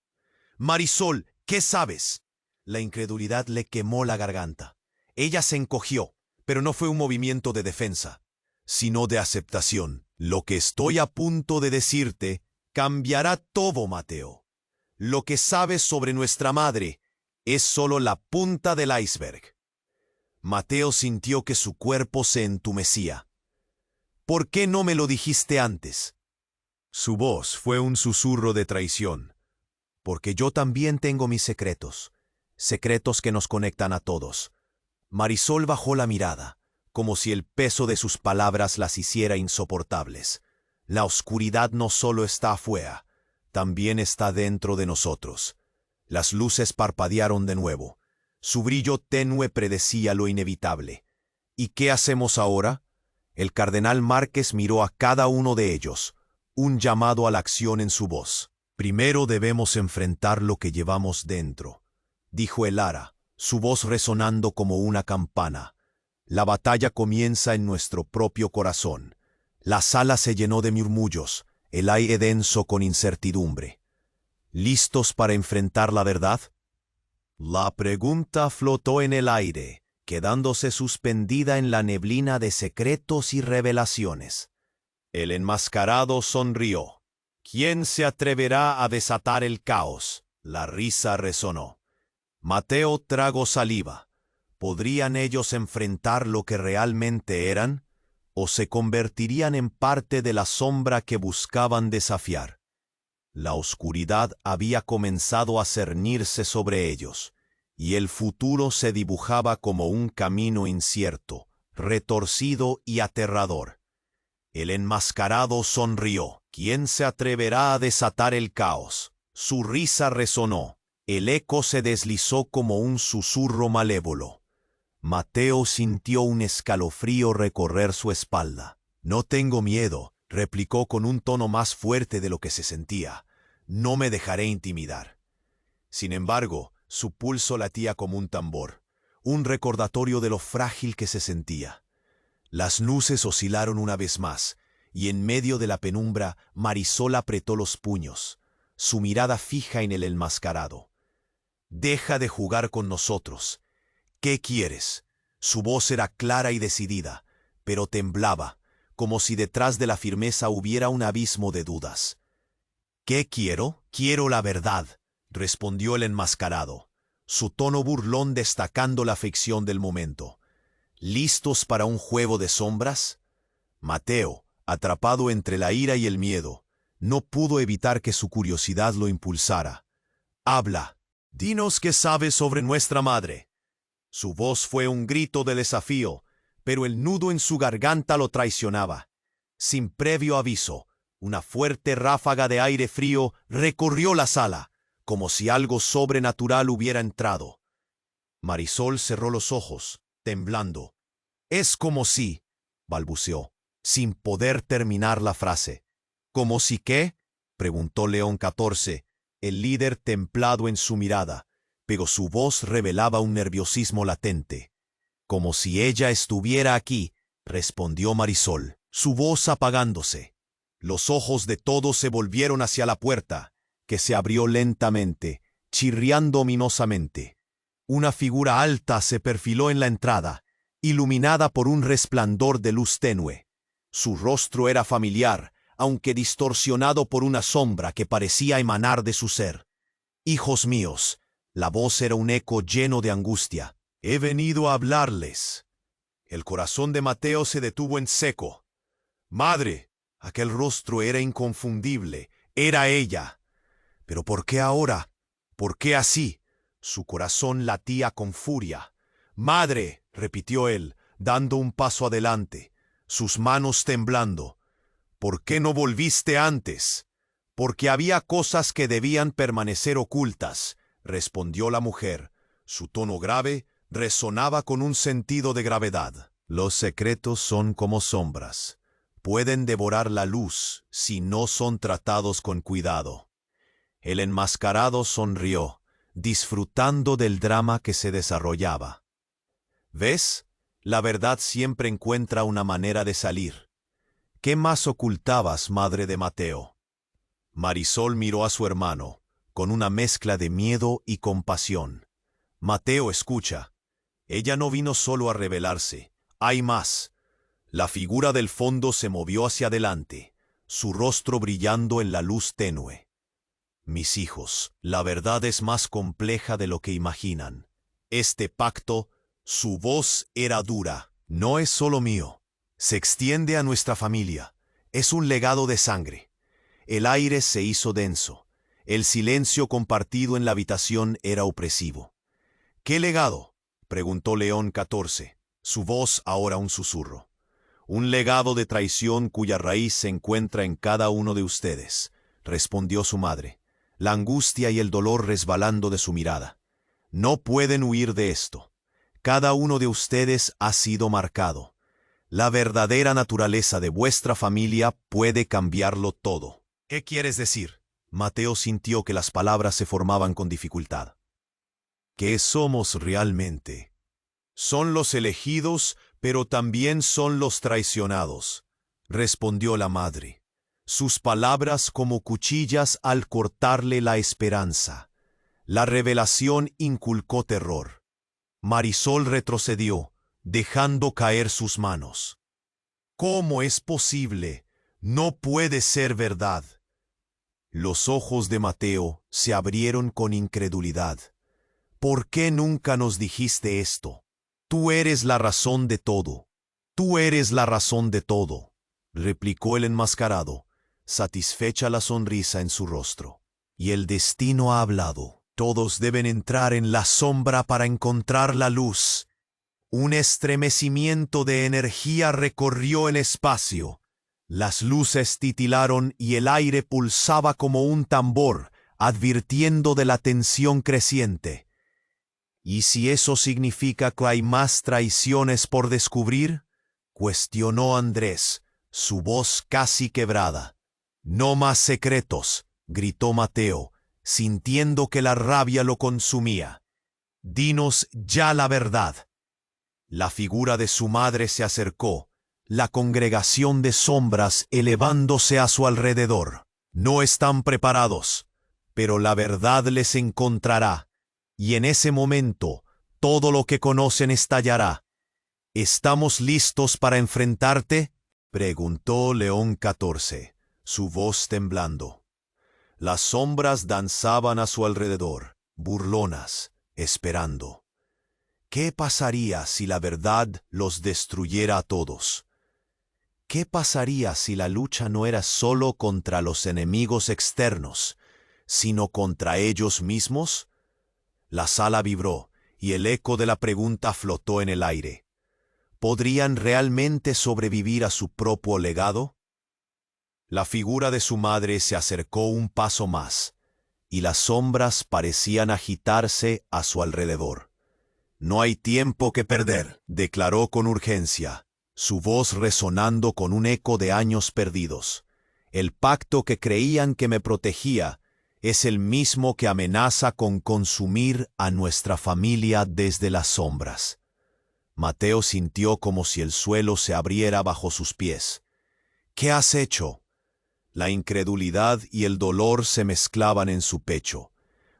Speaker 1: «Marisol, ¿qué sabes?» La incredulidad le quemó la garganta. Ella se encogió, pero no fue un movimiento de defensa, sino de aceptación. «Lo que estoy a punto de decirte cambiará todo, Mateo. Lo que sabes sobre nuestra madre es solo la punta del iceberg». Mateo sintió que su cuerpo se entumecía. «¿Por qué no me lo dijiste antes?» Su voz fue un susurro de traición. «Porque yo también tengo mis secretos, secretos que nos conectan a todos». Marisol bajó la mirada, como si el peso de sus palabras las hiciera insoportables. La oscuridad no solo está afuera, también está dentro de nosotros. Las luces parpadearon de nuevo. Su brillo tenue predecía lo inevitable. ¿Y qué hacemos ahora? El cardenal Márquez miró a cada uno de ellos, un llamado a la acción en su voz. «Primero debemos enfrentar lo que llevamos dentro», dijo el ara, su voz resonando como una campana. «La batalla comienza en nuestro propio corazón». La sala se llenó de murmullos, el aire denso con incertidumbre. ¿Listos para enfrentar la verdad? La pregunta flotó en el aire, quedándose suspendida en la neblina de secretos y revelaciones. El enmascarado sonrió. «¿Quién se atreverá a desatar el caos?» La risa resonó. Mateo tragó saliva. ¿Podrían ellos enfrentar lo que realmente eran? ¿O se convertirían en parte de la sombra que buscaban desafiar? La oscuridad había comenzado a cernirse sobre ellos, y el futuro se dibujaba como un camino incierto, retorcido y aterrador. El enmascarado sonrió. ¿Quién se atreverá a desatar el caos? Su risa resonó. El eco se deslizó como un susurro malévolo. Mateo sintió un escalofrío recorrer su espalda. «No tengo miedo», replicó con un tono más fuerte de lo que se sentía. «No me dejaré intimidar». Sin embargo, su pulso latía como un tambor, un recordatorio de lo frágil que se sentía. Las luces oscilaron una vez más, y en medio de la penumbra Marisol apretó los puños, su mirada fija en el enmascarado. «Deja de jugar con nosotros. ¿Qué quieres?» Su voz era clara y decidida, pero temblaba, como si detrás de la firmeza hubiera un abismo de dudas. «¿Qué quiero? Quiero la verdad», respondió el enmascarado, su tono burlón destacando la afección del momento. «¿Listos para un juego de sombras?» Mateo, atrapado entre la ira y el miedo, no pudo evitar que su curiosidad lo impulsara. «Habla. Dinos qué sabes sobre nuestra madre». Su voz fue un grito de desafío, pero el nudo en su garganta lo traicionaba. Sin previo aviso, una fuerte ráfaga de aire frío recorrió la sala, como si algo sobrenatural hubiera entrado. Marisol cerró los ojos, temblando. «Es como si», balbuceó, sin poder terminar la frase. «¿Como si qué?», preguntó León XIV, el líder templado en su mirada, pero su voz revelaba un nerviosismo latente. «Como si ella estuviera aquí», respondió Marisol, su voz apagándose. Los ojos de todos se volvieron hacia la puerta, que se abrió lentamente, chirriando ominosamente. Una figura alta se perfiló en la entrada, iluminada por un resplandor de luz tenue. Su rostro era familiar, aunque distorsionado por una sombra que parecía emanar de su ser. «Hijos míos», la voz era un eco lleno de angustia. «He venido a hablarles». El corazón de Mateo se detuvo en seco. «Madre», aquel rostro era inconfundible, era ella. «¿Pero por qué ahora? ¿Por qué así?» Su corazón latía con furia. «Madre», repitió él, dando un paso adelante, sus manos temblando. «¿Por qué no volviste antes?» «Porque había cosas que debían permanecer ocultas», respondió la mujer. Su tono grave resonaba con un sentido de gravedad. «Los secretos son como sombras. Pueden devorar la luz si no son tratados con cuidado». El enmascarado sonrió, disfrutando del drama que se desarrollaba. «¿Ves? La verdad siempre encuentra una manera de salir. ¿Qué más ocultabas, madre de Mateo?» Marisol miró a su hermano, con una mezcla de miedo y compasión. «Mateo, escucha. Ella no vino solo a revelarse. Hay más». La figura del fondo se movió hacia adelante, su rostro brillando en la luz tenue. «Mis hijos, la verdad es más compleja de lo que imaginan. Este pacto», su voz era dura, «no es solo mío. Se extiende a nuestra familia. Es un legado de sangre». El aire se hizo denso. El silencio compartido en la habitación era opresivo. «¿Qué legado?», preguntó León XIV, su voz ahora un susurro. «Un legado de traición cuya raíz se encuentra en cada uno de ustedes», respondió su madre, la angustia y el dolor resbalando de su mirada. «No pueden huir de esto. Cada uno de ustedes ha sido marcado. La verdadera naturaleza de vuestra familia puede cambiarlo todo». «¿Qué quieres decir?». Mateo sintió que las palabras se formaban con dificultad. «¿Qué somos realmente? Son los elegidos, pero también son los traicionados», respondió la madre, sus palabras como cuchillas al cortarle la esperanza. La revelación inculcó terror. Marisol retrocedió, dejando caer sus manos. «¿Cómo es posible? No puede ser verdad». Los ojos de Mateo se abrieron con incredulidad. «¿Por qué nunca nos dijiste esto? Tú eres la razón de todo. Tú eres la razón de todo», replicó el enmascarado, satisfecha la sonrisa en su rostro. «Y el destino ha hablado. Todos deben entrar en la sombra para encontrar la luz». Un estremecimiento de energía recorrió el espacio. Las luces titilaron y el aire pulsaba como un tambor, advirtiendo de la tensión creciente. «¿Y si eso significa que hay más traiciones por descubrir?», cuestionó Andrés, su voz casi quebrada. «No más secretos», gritó Mateo, sintiendo que la rabia lo consumía. «Dinos ya la verdad». La figura de su madre se acercó, la congregación de sombras elevándose a su alrededor. «No están preparados, pero la verdad les encontrará, y en ese momento todo lo que conocen estallará. ¿Estamos listos para enfrentarte?», preguntó León XIV, su voz temblando. Las sombras danzaban a su alrededor, burlonas, esperando. ¿Qué pasaría si la verdad los destruyera a todos? ¿Qué pasaría si la lucha no era solo contra los enemigos externos, sino contra ellos mismos? La sala vibró, y el eco de la pregunta flotó en el aire. ¿Podrían realmente sobrevivir a su propio legado? La figura de su madre se acercó un paso más, y las sombras parecían agitarse a su alrededor. «No hay tiempo que perder», declaró con urgencia, su voz resonando con un eco de años perdidos. «El pacto que creían que me protegía es el mismo que amenaza con consumir a nuestra familia desde las sombras». Mateo sintió como si el suelo se abriera bajo sus pies. «¿Qué has hecho?». La incredulidad y el dolor se mezclaban en su pecho.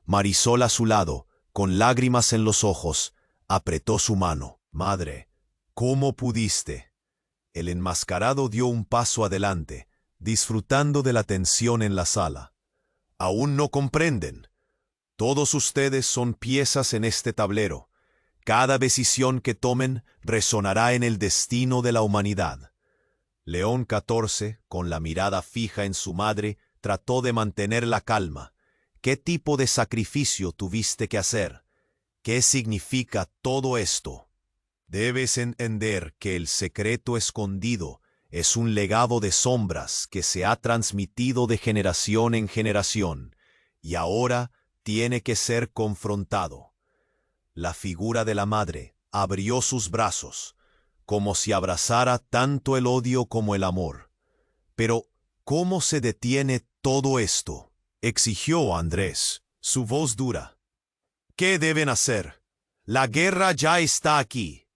Speaker 1: Marisol a su lado, con lágrimas en los ojos, apretó su mano. «Madre, ¿cómo pudiste?» El enmascarado dio un paso adelante, disfrutando de la tensión en la sala. «Aún no comprenden. Todos ustedes son piezas en este tablero. Cada decisión que tomen resonará en el destino de la humanidad». León XIV, con la mirada fija en su madre, trató de mantener la calma. ¿Qué tipo de sacrificio tuviste que hacer? ¿Qué significa todo esto? Debes entender que el secreto escondido es un legado de sombras que se ha transmitido de generación en generación, y ahora tiene que ser confrontado. La figura de la madre abrió sus brazos, como si abrazara tanto el odio como el amor. Pero, ¿cómo se detiene todo esto?, exigió Andrés, su voz dura. ¿Qué deben hacer? La guerra ya está aquí.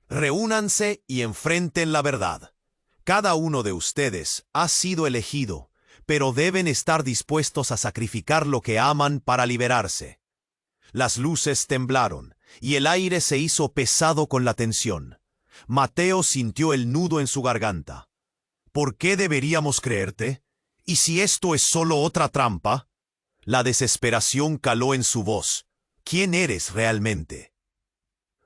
Speaker 1: Reúnanse y enfrenten la verdad. Cada uno de ustedes ha sido elegido, pero deben estar dispuestos a sacrificar lo que aman para liberarse. Las luces temblaron, y el aire se hizo pesado con la tensión. Mateo sintió el nudo en su garganta. ¿Por qué deberíamos creerte? ¿Y si esto es solo otra trampa? La desesperación caló en su voz. ¿Quién eres realmente?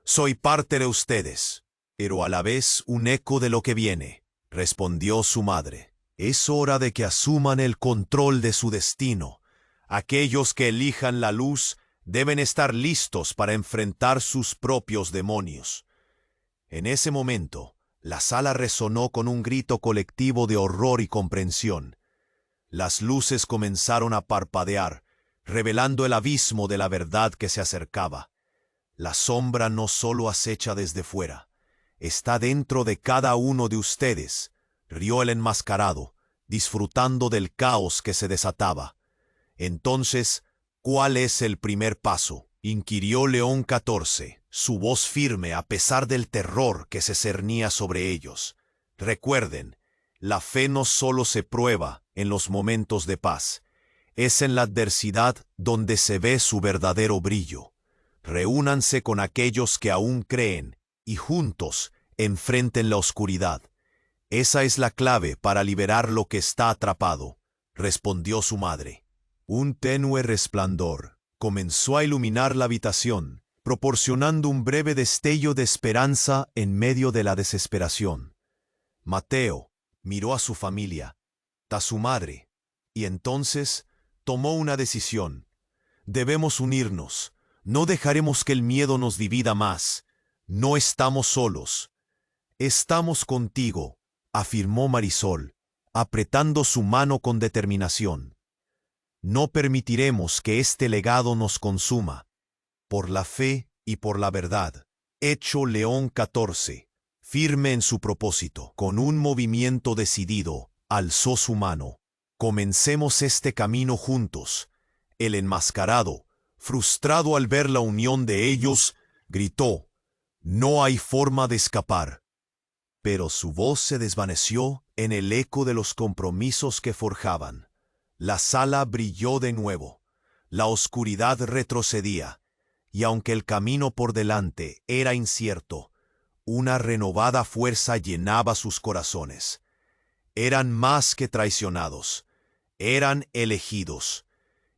Speaker 1: Soy parte de ustedes, pero a la vez un eco de lo que viene, respondió su madre. Es hora de que asuman el control de su destino. Aquellos que elijan la luz deben estar listos para enfrentar sus propios demonios. En ese momento, la sala resonó con un grito colectivo de horror y comprensión. Las luces comenzaron a parpadear, revelando el abismo de la verdad que se acercaba. La sombra no solo acecha desde fuera, está dentro de cada uno de ustedes, rió el enmascarado, disfrutando del caos que se desataba. Entonces, ¿cuál es el primer paso?, inquirió León XIV, su voz firme a pesar del terror que se cernía sobre ellos. Recuerden, la fe no solo se prueba en los momentos de paz, es en la adversidad donde se ve su verdadero brillo. Reúnanse con aquellos que aún creen y juntos enfrenten la oscuridad. Esa es la clave para liberar lo que está atrapado, respondió su madre. Un tenue resplandor comenzó a iluminar la habitación, proporcionando un breve destello de esperanza en medio de la desesperación. Mateo miró a su familia, a su madre, y entonces tomó una decisión. Debemos unirnos. No dejaremos que el miedo nos divida más. No estamos solos. Estamos contigo, afirmó Marisol, apretando su mano con determinación. No permitiremos que este legado nos consuma. Por la fe y por la verdad. Hecho León XIV, firme en su propósito, con un movimiento decidido, alzó su mano. Comencemos este camino juntos. El enmascarado, frustrado al ver la unión de ellos, gritó: «No hay forma de escapar». Pero su voz se desvaneció en el eco de los compromisos que forjaban. La sala brilló de nuevo. La oscuridad retrocedía, y aunque el camino por delante era incierto, una renovada fuerza llenaba sus corazones. Eran más que traicionados, eran elegidos.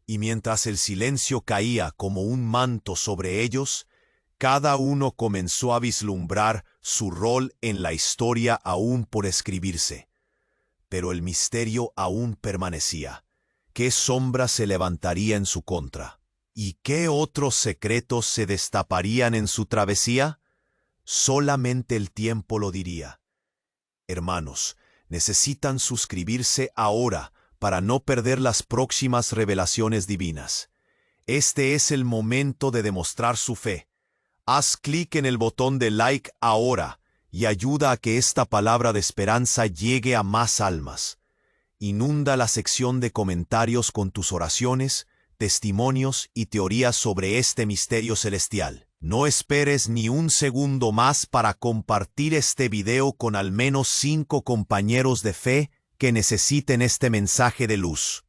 Speaker 1: Y mientras el silencio caía como un manto sobre ellos, cada uno comenzó a vislumbrar su rol en la historia aún por escribirse. Pero el misterio aún permanecía. ¿Qué sombra se levantaría en su contra? ¿Y qué otros secretos se destaparían en su travesía? Solamente el tiempo lo diría. Hermanos, necesitan suscribirse ahora para no perder las próximas revelaciones divinas. Este es el momento de demostrar su fe. Haz clic en el botón de like ahora y ayuda a que esta palabra de esperanza llegue a más almas. Inunda la sección de comentarios con tus oraciones, testimonios y teorías sobre este misterio celestial. No esperes ni un segundo más para compartir este video con al menos 5 compañeros de fe que necesiten este mensaje de luz.